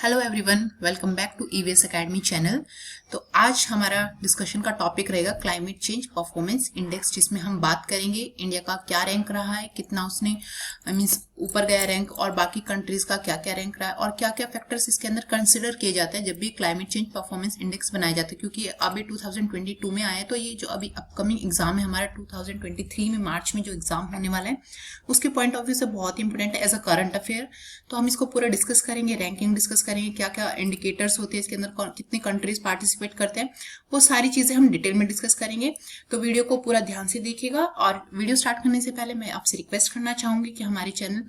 Hello everyone, welcome back to EVS academy channel. तो आज हमारा डिस्कशन का टॉपिक रहेगा क्लाइमेट चेंज परफॉर्मेंस इंडेक्स, जिसमें हम बात करेंगे इंडिया का क्या रैंक रहा है, कितना उसने मींस ऊपर गया रैंक, और बाकी कंट्रीज का क्या क्या रैंक रहा है और क्या क्या फैक्टर्स इसके अंदर कंसिडर किए जाते हैं जब भी क्लाइमेट चेंज परफॉर्मेंस इंडेक्स बनाया जाता है। क्योंकि अभी 2022 में आया है, तो ये जो अभी अपकमिंग एग्जाम है हमारा 2023 में मार्च में जो एग्जाम होने वाला है, उसके पॉइंट ऑफ व्यू से बहुत इंपॉर्टेंट है एज अ करंट अफेयर। तो हम इसको पूरा डिस्कस करेंगे, रैंकिंग डिस्कस करेंगे, क्या क्या इंडिकेटर्स होते हैं इसके अंदर, कितने कंट्रीज पार्टिसिपेट करते हैं, वो सारी चीजें हम डिटेल में डिस्कस करेंगे। तो वीडियो को पूरा ध्यान से देखिएगा। और वीडियो स्टार्ट करने से पहले मैं आपसे रिक्वेस्ट करना चाहूंगी कि हमारे चैनल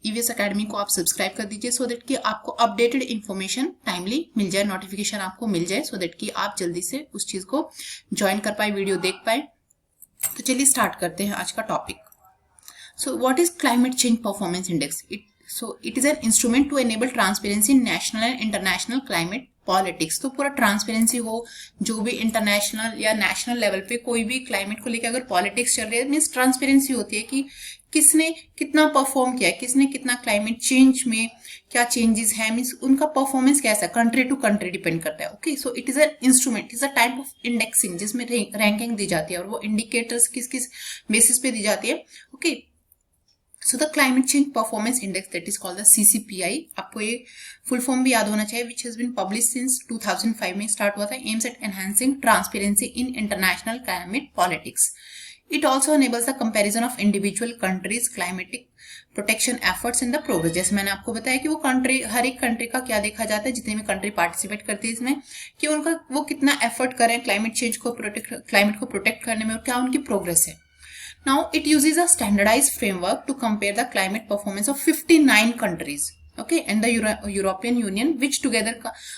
ईवीएस एकेडमी को आप सब्सक्राइब कर दीजिए, सो दैट कि आपको अपडेटेड इन्फॉर्मेशन टाइमली मिल जाए, नोटिफिकेशन आपको मिल जाए, सो दैट कि आप जल्दी से उस चीज को ज्वाइन कर पाए, वीडियो देख पाए। तो चलिए स्टार्ट करते हैं आज का topic. So what is climate change performance index? It is an instrument to enable transparency in national and international climate politics. तो पूरा ट्रांसपेरेंसी हो, जो भी इंटरनेशनल या नेशनल लेवल पे कोई भी क्लाइमेट को लेकर अगर पॉलिटिक्स चल रही है, मीन्स ट्रांसपेरेंसी होती है कि किसने कितना परफॉर्म किया है, किसने कितना क्लाइमेट चेंज में क्या चेंजेस है, मीन्स उनका परफॉर्मेंस कैसा है, कंट्री टू कंट्री डिपेंड करता है। Okay, so it is a instrument, is a type of indexing जिसमें रैंकिंग दी जाती है और वो इंडिकेटर्स किस किस बेसिस पे दी जाती है। Okay, so the climate change performance index, that is called the CCPI. आपको ये फुल फॉर्म भी याद होना चाहिए, which has been publish since 2005 में स्टार्ट हुआ था। Aims at enhancing transparency in international climate politics. It also enables the comparison of individual countries climatic protection efforts in the progress. जैसे मैंने आपको बताया कि वो कंट्री, हर एक कंट्री का क्या देखा जाता है, जितनी भी कंट्री पार्टिसिपेट करती है इसमें, कि उनका वो कितना एफर्ट करें क्लाइमेट चेंज को क्लाइमेट को प्रोटेक्ट करने में, और क्या उनकी प्रोग्रेस है। Now it uses a standardized framework to compare the climate performance of 59 countries, okay, and the European Union, which together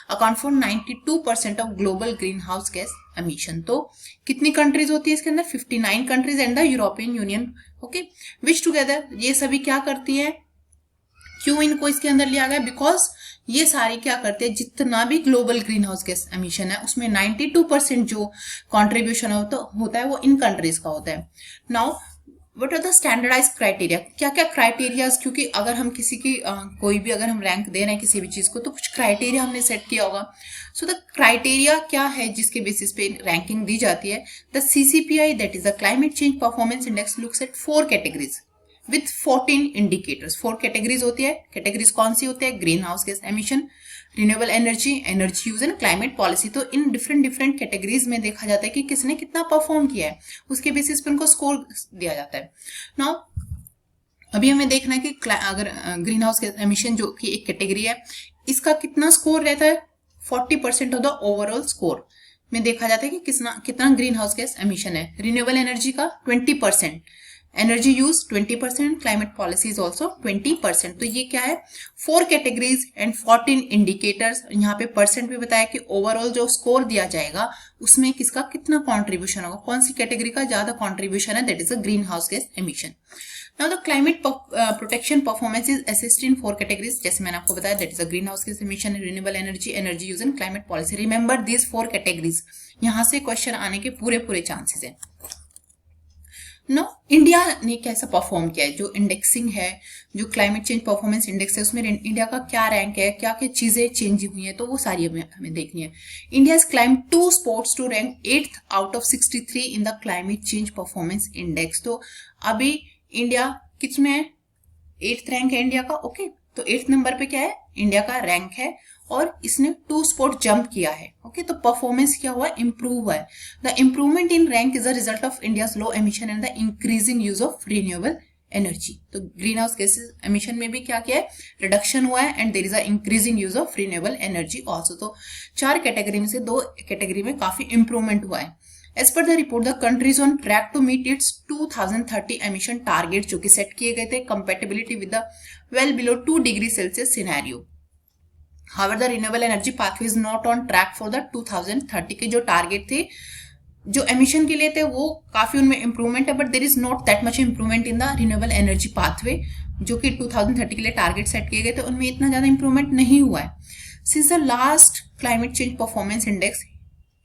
account for 92% of global greenhouse gas emission. तो कितनी कंट्रीज होती है इसके अंदर? 59 countries and the European union, okay, which together ये सभी क्या करती है, क्यों इनको इसके अंदर लिया गया? बिकॉज ये सारी क्या करते हैं, जितना भी global green house gas emission है उसमें 92% जो कॉन्ट्रीब्यूशन होता है वो इन कंट्रीज का होता है। Now what are the standardize criteria, क्या क्या क्राइटेरियाज, क्योंकि अगर हम किसी की कोई भी अगर हम रैंक दे रहे हैं किसी भी चीज को, तो कुछ क्राइटेरिया हमने सेट किया होगा। सो द क्राइटेरिया क्या है जिसके बेसिस पे रैंकिंग दी जाती है? The CCPI, that is the climate change performance index, looks at 4 categories with 14 indicators। 4 categories होती है। कैटेगरीज कौन सी होती है? Greenhouse gas emission, renewable energy, energy use and climate policy. तो इन डिफरेंट कैटेगरीज में देखा जाता है कि किसने कितना परफॉर्म किया है, उसके बेसिस पे उनको स्कोर दिया जाता है। नाउ अभी हमें देखना है कि अगर ग्रीन हाउस गैस एमिशन जो कि एक कैटेगरी है, इसका कितना स्कोर रहता है? 40% ऑफ द ओवरऑल स्कोर में देखा जाता है कि कितना ग्रीन हाउस गैस एमिशन है। रिन्यूएबल एनर्जी का 20%, energy use 20%, climate policy is also 20%। तो ये क्या है? 4 कैटेगरीज एंड 14 इंडिकेटर्स। यहाँ पे परसेंट भी बताया कि ओवरऑल जो स्कोर दिया जाएगा उसमें किसका कितना कॉन्ट्रीब्यूशन होगा, कौन सी कैटेगरी का ज्यादा कॉन्ट्रीब्यूशन है, that is a green house gas emission. Now the climate protection performance is assessed in 4 categories, जैसे मैंने आपको बताया, that is a green house gas emission, renewable energy, energy use and climate policy. Remember these 4 categories, यहाँ से question आने के पूरे chances है। नो, इंडिया ने कैसा परफॉर्म किया है, जो इंडेक्सिंग है, जो क्लाइमेट चेंज परफॉर्मेंस इंडेक्स है, उसमें इंडिया का क्या रैंक है, क्या क्या चीजें चेंज हुई है, तो वो सारी हमें देखनी है। India has climbed 2 spots to rank 8th out of 63 in the climate change performance index. तो अभी इंडिया किसमें है? 8th रैंक है इंडिया का। ओके, तो 8th नंबर पे क्या है? इंडिया का रैंक है, और इसने 2 स्पॉट जंप किया है। ओके, तो परफॉर्मेंस क्या हुआ है? इंप्रूव हुआ है। The improvement in rank is a result of India's low emission and the increasing use of renewable energy. तो ग्रीन हाउस गैसेस एमिशन में भी क्या किया है? रिडक्शन हुआ है, and there is a increasing use of renewable energy also. तो 4 category में से 2 कैटेगरी में काफी इंप्रूवमेंट हुआ है। As per the report, the country is on track to meet its 2030 emission targets, जो कि सेट किए गए थे, compatibility with the well below 2 degree Celsius scenario. However, the renewable energy pathway is not on track for the 2030 के जो target थे, जो emission के लिए थे, वो काफी उनमें इंप्रूवमेंट है, but there is not that much improvement in the renewable energy pathway, जो कि 2030 के लिए टारगेट सेट किए गए थे, उनमें इतना ज्यादा इंप्रूवमेंट नहीं हुआ है। Since the last climate change performance index,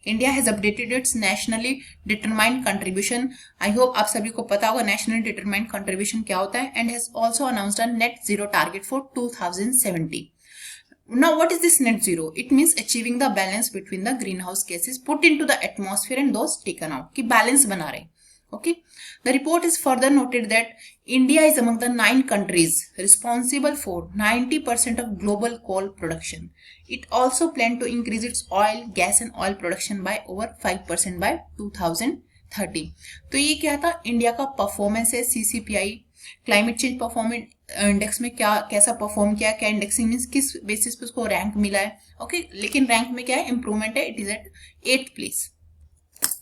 India has updated it's nationally determined contribution. I hope आप सभी को पता होगा नेशनली डिटरमाइंड कंट्रीब्यूशन क्या होता है, and has also announced a net zero target for 2070। Now, what is this net zero? It means achieving the balance between the greenhouse gases put into the atmosphere and those taken out. कि balance बना रहे. Okay. The report is further noted that India is among the 9 countries responsible for 90% of global coal production. It also planned to increase its oil, gas and oil production by over 5% by 2030. तो ये क्या था? India का performance है CCPI climate change performance index में क्या कैसा perform किया, क्या इंडेक्सिंग मींस किस बेसिस पे उसको रैंक मिला है. ओके, लेकिन रैंक में क्या है? इंप्रूवमेंट है. It is at 8th place.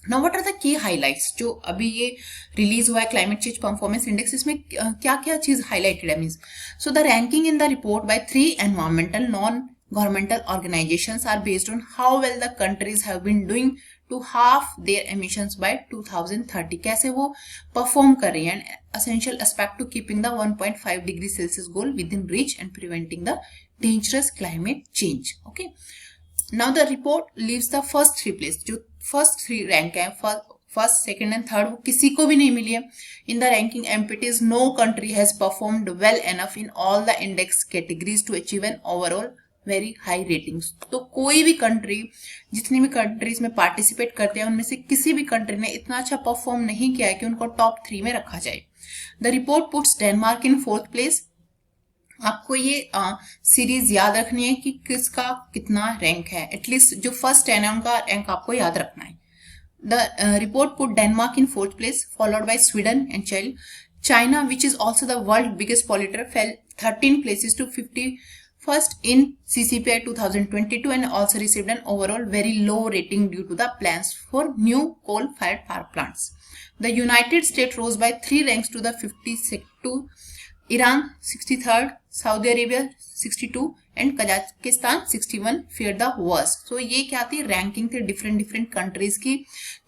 Now what are the key highlights? जो अभी ये रिलीज हुआ है क्लाइमेट चेंज परफॉर्मेंस इंडेक्स, इसमें क्या क्या चीज हाईलाइटेड है means. So the ranking in the report by 3 environmental non governmental organisations are based on how well the countries have been doing to half their emissions by 2030. कैसे वो perform कर रही है. Essential aspect to keeping the 1.5 degree Celsius goal within reach and preventing the dangerous climate change. Okay. Now the report leaves the first 3 place. जो first 3 rank है, first, second and third, वो किसी को भी नहीं मिली है. In the ranking entities, no country has performed well enough in all the index categories to achieve an overall very high ratings. तो कोई भी कंट्री, जितनी भी कंट्रीज में पार्टिसिपेट करते हैं, उनमें से किसी भी कंट्री ने इतना अच्छा परफॉर्म नहीं किया है कि उनको टॉप 3 में रखा जाए. The report puts Denmark in 4th place. आपको ये सीरीज याद रखनी है कि किसका कितना रैंक है. एटलीस्ट जो फर्स्ट 10 है उनका रैंक आपको याद रखना है. The report put Denmark in 4th place, followed by Sweden and child. China, which is also the world biggest polluter, fail 13 places to 51st in CCPI 2022 and also received an overall very low rating due to the plans for new coal-fired power plants. The United States rose by 3 ranks to the 52, Iran 63rd, Saudi Arabia 62 and Kazakhstan 61 fared the worst. So ये क्या थी? Ranking थी different countries की.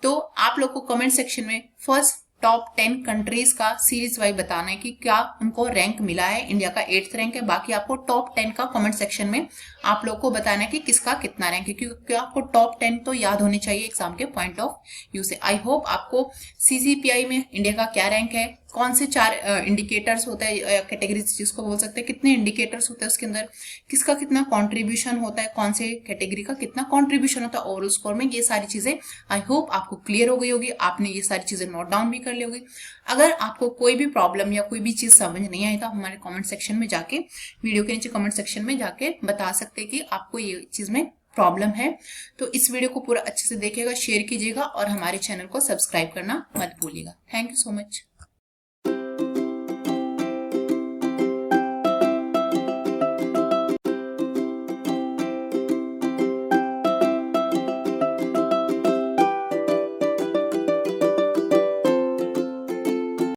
तो आप लोग को comment section में फर्स्ट टॉप 10 कंट्रीज का सीरीज वाइज बताना है कि क्या उनको रैंक मिला है. इंडिया का 8th रैंक है. बाकी आपको टॉप 10 का कमेंट सेक्शन में आप लोग को बताना है कि किसका कितना रैंक है, क्योंकि आपको टॉप 10 तो याद होनी चाहिए एग्जाम के पॉइंट ऑफ व्यू से. आई होप आपको CCPI में इंडिया का क्या रैंक है, कौन से 4 इंडिकेटर्स होते हैं, कैटेगरीज जिसको बोल सकते हैं, कितने इंडिकेटर्स होते हैं उसके अंदर, किसका कितना कॉन्ट्रीब्यूशन होता है, कौन से कैटेगरी का कितना कॉन्ट्रीब्यूशन होता है ओवरऑल स्कोर में. ये सारी चीजें आई होप आपको क्लियर हो गई होगी. आपने ये सारी चीजें नोट डाउन भी कर ली होगी. अगर आपको कोई भी प्रॉब्लम या कोई भी चीज समझ नहीं आई तो हमारे कमेंट सेक्शन में जाके, वीडियो के नीचे कमेंट सेक्शन में जाके बता सकते हैं कि आपको ये चीज में प्रॉब्लम है. तो इस वीडियो को पूरा अच्छे से देखिएगा, शेयर कीजिएगा और हमारे चैनल को सब्सक्राइब करना मत भूलिएगा. Thank you so much.